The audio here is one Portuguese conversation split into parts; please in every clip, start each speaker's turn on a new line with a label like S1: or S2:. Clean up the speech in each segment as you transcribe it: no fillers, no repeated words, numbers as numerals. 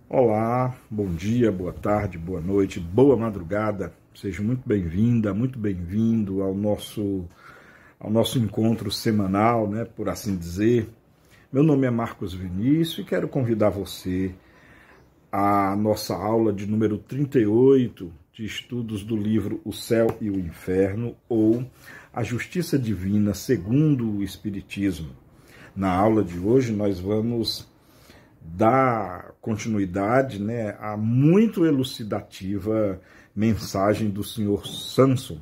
S1: Olá, bom dia, boa tarde, boa noite, boa madrugada. Seja muito bem-vinda, muito bem-vindo ao nosso encontro semanal, né, por assim dizer. Meu nome é Marcos Vinícius e quero convidar você à nossa aula de número 38 de estudos do livro O Céu e o Inferno, ou A Justiça Divina segundo o Espiritismo. Na aula de hoje nós vamos dar continuidade, né, à muito elucidativa mensagem do senhor Samson,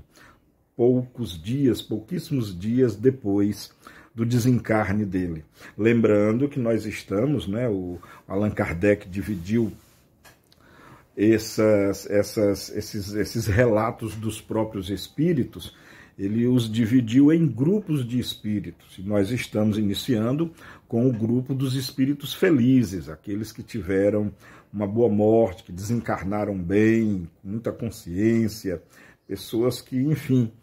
S1: pouquíssimos dias depois do desencarne dele. Lembrando que nós estamos, né, o Allan Kardec dividiu esses relatos dos próprios espíritos, ele os dividiu em grupos de espíritos. E nós estamos iniciando com o grupo dos espíritos felizes, aqueles que tiveram uma boa morte, que desencarnaram bem, com muita consciência, pessoas que, enfim,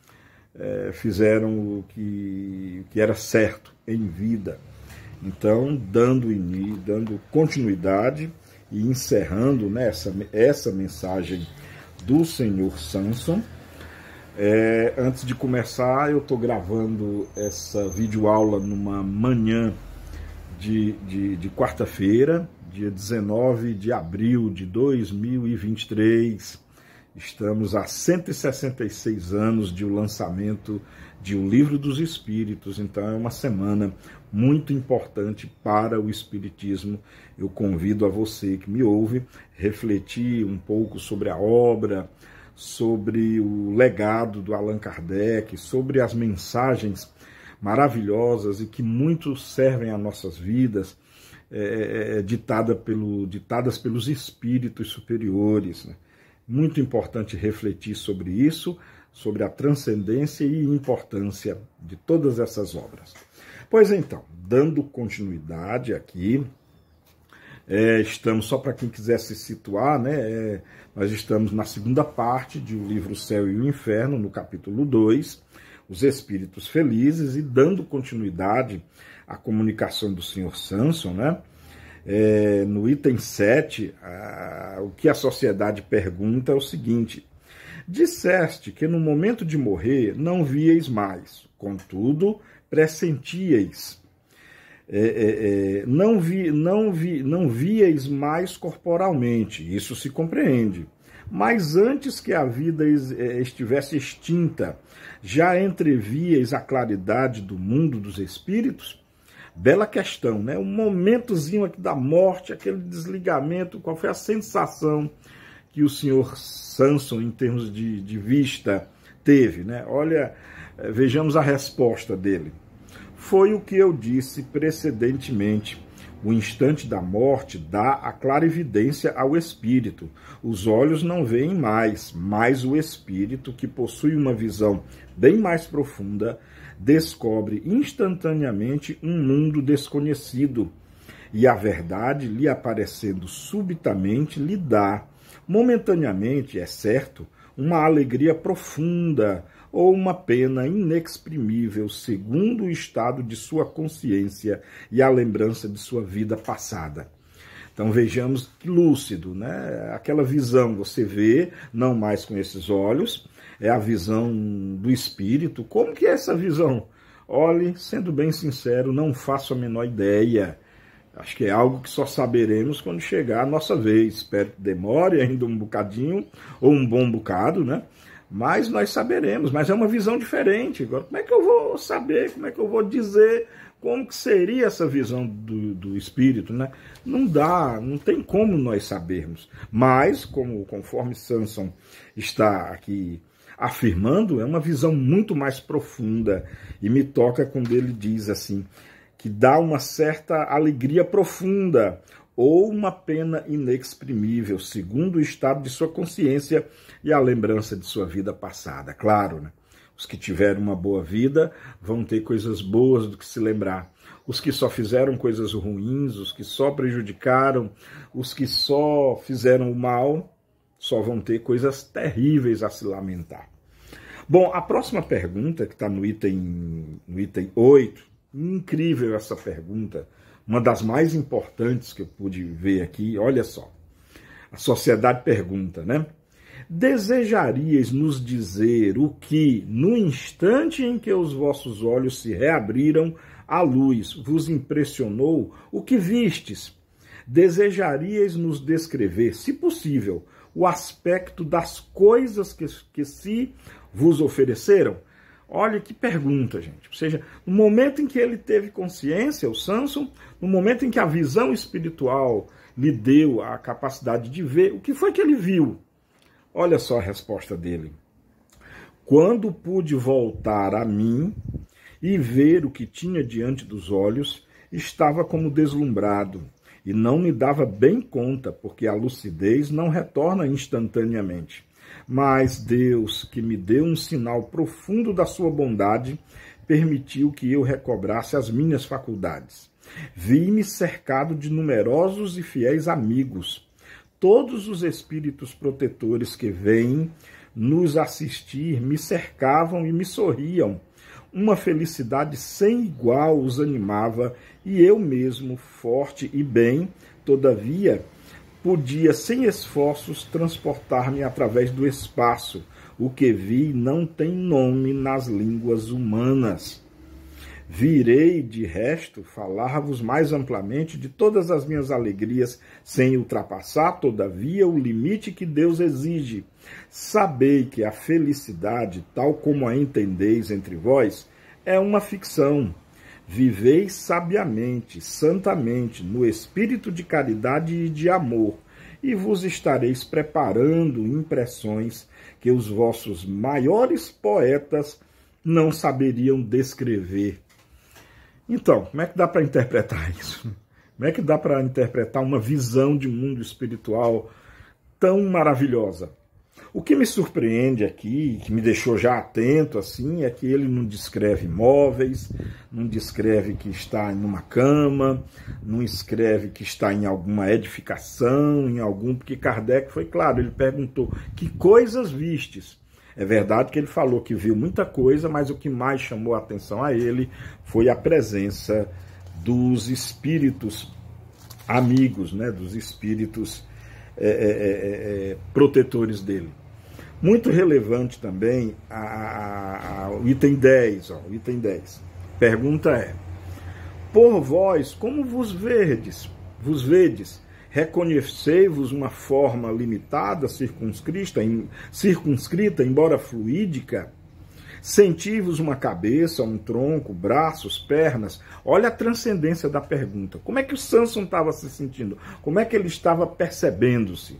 S1: fizeram o que era certo em vida. Então, dando continuidade e encerrando, né, essa mensagem do senhor Samson. Antes de começar, eu estou gravando essa videoaula numa manhã de quarta-feira, dia 19 de abril de 2023. Estamos a 166 anos de o lançamento de O Livro dos Espíritos, então é uma semana muito importante para o Espiritismo. Eu convido a você que me ouve refletir um pouco sobre a obra, sobre o legado do Allan Kardec, sobre as mensagens maravilhosas e que muito servem às nossas vidas, ditadas pelos espíritos superiores, né? Muito importante refletir sobre isso, sobre a transcendência e importância de todas essas obras. Pois então, dando continuidade aqui, estamos, só para quem quiser se situar, né, nós estamos na segunda parte do livro O Céu e o Inferno, no capítulo 2, Os Espíritos Felizes, e dando continuidade à comunicação do senhor Samson, né, no item 7, o que a sociedade pergunta é o seguinte: disseste que no momento de morrer não víeis mais, contudo pressentíeis. Não víeis mais corporalmente, isso se compreende. Mas antes que a vida estivesse extinta, já entrevíeis a claridade do mundo dos espíritos? Bela questão, né? Um momentozinho aqui da morte, aquele desligamento, qual foi a sensação que o senhor Samson, em termos de vista, teve, né? Olha, vejamos a resposta dele. Foi o que eu disse precedentemente. O instante da morte dá a clarividência ao espírito. Os olhos não veem mais, mas o espírito, que possui uma visão bem mais profunda, descobre instantaneamente um mundo desconhecido. E a verdade, lhe aparecendo subitamente, lhe dá, momentaneamente, é certo, uma alegria profunda, ou uma pena inexprimível, segundo o estado de sua consciência e a lembrança de sua vida passada. Então vejamos que lúcido, né? Aquela visão você vê, não mais com esses olhos, é a visão do espírito. Como que é essa visão? Olhe, sendo bem sincero, não faço a menor ideia. Acho que é algo que só saberemos quando chegar a nossa vez. Espero que demore ainda um bocadinho, ou um bom bocado, né? Mas nós saberemos, mas é uma visão diferente. Agora, como é que eu vou saber, como é que eu vou dizer como que seria essa visão do espírito, né? Não dá, não tem como nós sabermos. Mas, conforme Samson está aqui afirmando, é uma visão muito mais profunda. E me toca quando ele diz assim, que dá uma certa alegria profunda, ou uma pena inexprimível, segundo o estado de sua consciência e a lembrança de sua vida passada. Claro, né? Os que tiveram uma boa vida vão ter coisas boas do que se lembrar. Os que só fizeram coisas ruins, os que só prejudicaram, os que só fizeram o mal, só vão ter coisas terríveis a se lamentar. Bom, a próxima pergunta, que está no item 8, incrível essa pergunta, uma das mais importantes que eu pude ver aqui, olha só. A sociedade pergunta, né? Desejarias nos dizer o que, no instante em que os vossos olhos se reabriram, a luz vos impressionou, o que vistes? Desejarias nos descrever, se possível, o aspecto das coisas que se vos ofereceram? Olha que pergunta, gente. Ou seja, no momento em que ele teve consciência, o Samson, no momento em que a visão espiritual lhe deu a capacidade de ver, o que foi que ele viu? Olha só a resposta dele. Quando pude voltar a mim e ver o que tinha diante dos olhos, estava como deslumbrado e não me dava bem conta, porque a lucidez não retorna instantaneamente. Mas Deus, que me deu um sinal profundo da sua bondade, permitiu que eu recobrasse as minhas faculdades. Vi-me cercado de numerosos e fiéis amigos. Todos os espíritos protetores que vêm nos assistir me cercavam e me sorriam. Uma felicidade sem igual os animava e eu mesmo, forte e bem, todavia, podia sem esforços transportar-me através do espaço. O que vi não tem nome nas línguas humanas. Virei, de resto, falar-vos mais amplamente de todas as minhas alegrias, sem ultrapassar, todavia, o limite que Deus exige. Sabei que a felicidade, tal como a entendeis entre vós, é uma ficção. Viveis sabiamente, santamente, no espírito de caridade e de amor, e vos estareis preparando impressões que os vossos maiores poetas não saberiam descrever. Então, como é que dá para interpretar isso? Como é que dá para interpretar uma visão de mundo espiritual tão maravilhosa? O que me surpreende aqui, que me deixou já atento, assim, é que ele não descreve móveis, não descreve que está em uma cama, não escreve que está em alguma edificação, porque Kardec foi claro, ele perguntou, que coisas vistes? É verdade que ele falou que viu muita coisa, mas o que mais chamou a atenção a ele foi a presença dos espíritos amigos, né, dos espíritos protetores dele. Muito relevante também o item 10. O item 10. Pergunta é: por vós, como vos vedes? Reconhecei-vos uma forma limitada, circunscrita, embora fluídica? Senti-vos uma cabeça, um tronco, braços, pernas? Olha a transcendência da pergunta. Como é que o Samson estava se sentindo? Como é que ele estava percebendo-se?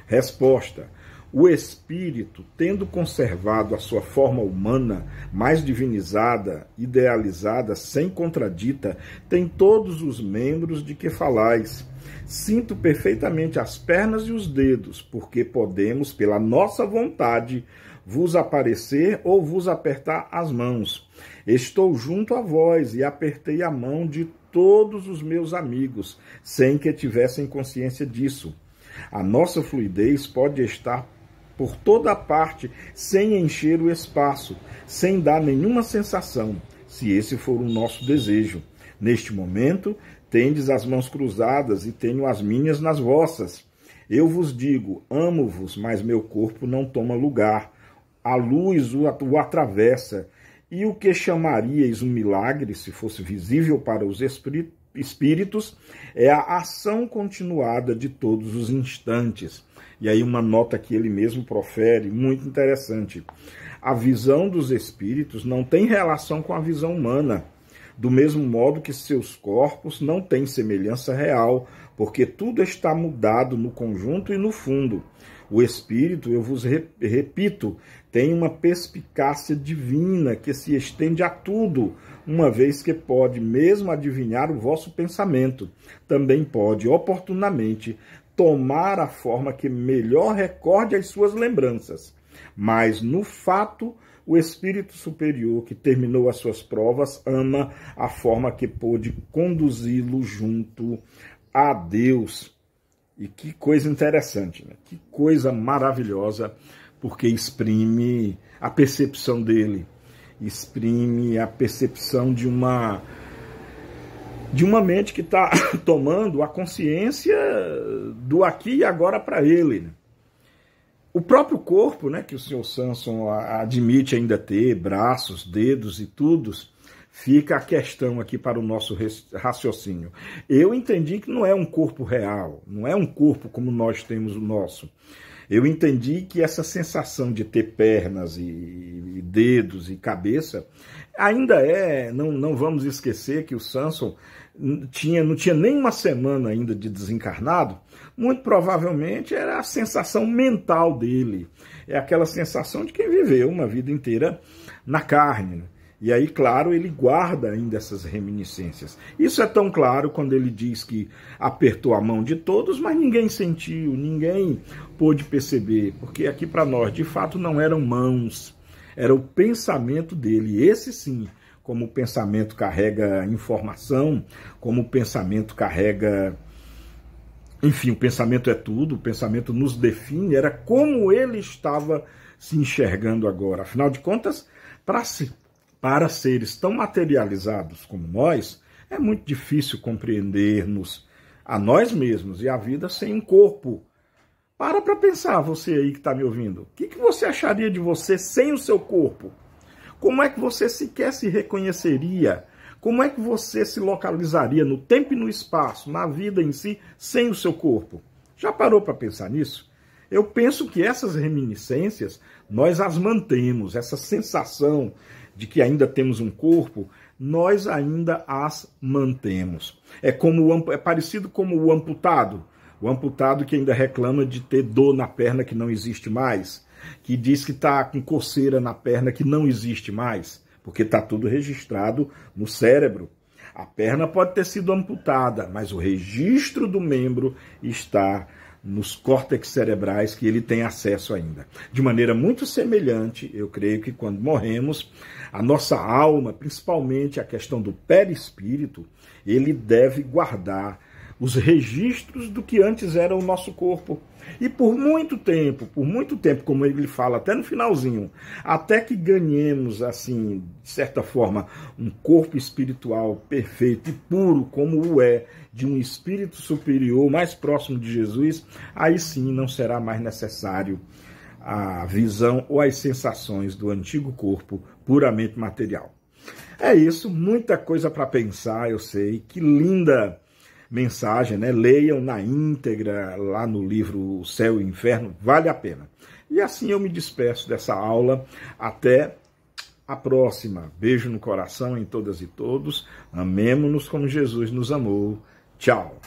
S1: Resposta: o espírito, tendo conservado a sua forma humana, mais divinizada, idealizada, sem contradita, tem todos os membros de que falais. Sinto perfeitamente as pernas e os dedos, porque podemos, pela nossa vontade, vos aparecer ou vos apertar as mãos. Estou junto a vós e apertei a mão de todos os meus amigos, sem que tivessem consciência disso. A nossa fluidez pode estar por toda parte, sem encher o espaço, sem dar nenhuma sensação, se esse for o nosso desejo. Neste momento, tendes as mãos cruzadas e tenho as minhas nas vossas. Eu vos digo, amo-vos, mas meu corpo não toma lugar. A luz o atravessa, e o que chamaríeis um milagre, se fosse visível para os espíritos, é a ação continuada de todos os instantes. E aí uma nota que ele mesmo profere, muito interessante. A visão dos espíritos não tem relação com a visão humana, do mesmo modo que seus corpos não têm semelhança real, porque tudo está mudado no conjunto e no fundo. O espírito, eu vos repito, tem uma perspicácia divina que se estende a tudo, uma vez que pode mesmo adivinhar o vosso pensamento. Também pode, oportunamente, tomar a forma que melhor recorde as suas lembranças. Mas, no fato, o espírito superior que terminou as suas provas ama a forma que pôde conduzi-lo junto a Deus. E que coisa interessante, né? Que coisa maravilhosa, porque exprime a percepção dele, exprime a percepção de uma de uma mente que está tomando a consciência do aqui e agora para ele. O próprio corpo, né, que o senhor Samson admite ainda ter, braços, dedos e tudo, fica a questão aqui para o nosso raciocínio. Eu entendi que não é um corpo real, não é um corpo como nós temos o nosso. Eu entendi que essa sensação de ter pernas e dedos e cabeça ainda não vamos esquecer que o Samson não tinha nem uma semana ainda de desencarnado. Muito provavelmente era a sensação mental dele. É aquela sensação de quem viveu uma vida inteira na carne. E aí, claro, ele guarda ainda essas reminiscências. Isso é tão claro quando ele diz que apertou a mão de todos, mas ninguém sentiu, ninguém pôde perceber. Porque aqui para nós, de fato, não eram mãos, era o pensamento dele. Esse sim, como o pensamento carrega informação, como o pensamento carrega... Enfim, o pensamento é tudo, o pensamento nos define, era como ele estava se enxergando agora. Afinal de contas, para seres tão materializados como nós, é muito difícil compreendermos a nós mesmos e a vida sem um corpo. Para pensar, você aí que está me ouvindo. O que você acharia de você sem o seu corpo? Como é que você sequer se reconheceria? Como é que você se localizaria no tempo e no espaço, na vida em si, sem o seu corpo? Já parou para pensar nisso? Eu penso que essas reminiscências, nós as mantemos, essa sensação de que ainda temos um corpo, nós ainda as mantemos. É parecido como o amputado que ainda reclama de ter dor na perna que não existe mais, que diz que está com coceira na perna que não existe mais, porque está tudo registrado no cérebro. A perna pode ter sido amputada, mas o registro do membro está nos córtex cerebrais que ele tem acesso ainda. De maneira muito semelhante, eu creio que quando morremos, a nossa alma, principalmente a questão do perispírito, ele deve guardar os registros do que antes era o nosso corpo. E por muito tempo, como ele fala até no finalzinho, até que ganhemos, assim, de certa forma, um corpo espiritual perfeito e puro, como o é, de um espírito superior, mais próximo de Jesus, aí sim não será mais necessário a visão ou as sensações do antigo corpo puramente material. É isso, muita coisa para pensar, eu sei, que linda mensagem, né? Leiam na íntegra lá no livro O Céu e o Inferno, vale a pena. E assim eu me despeço dessa aula, até a próxima. Beijo no coração em todas e todos, amemo-nos como Jesus nos amou. Tchau.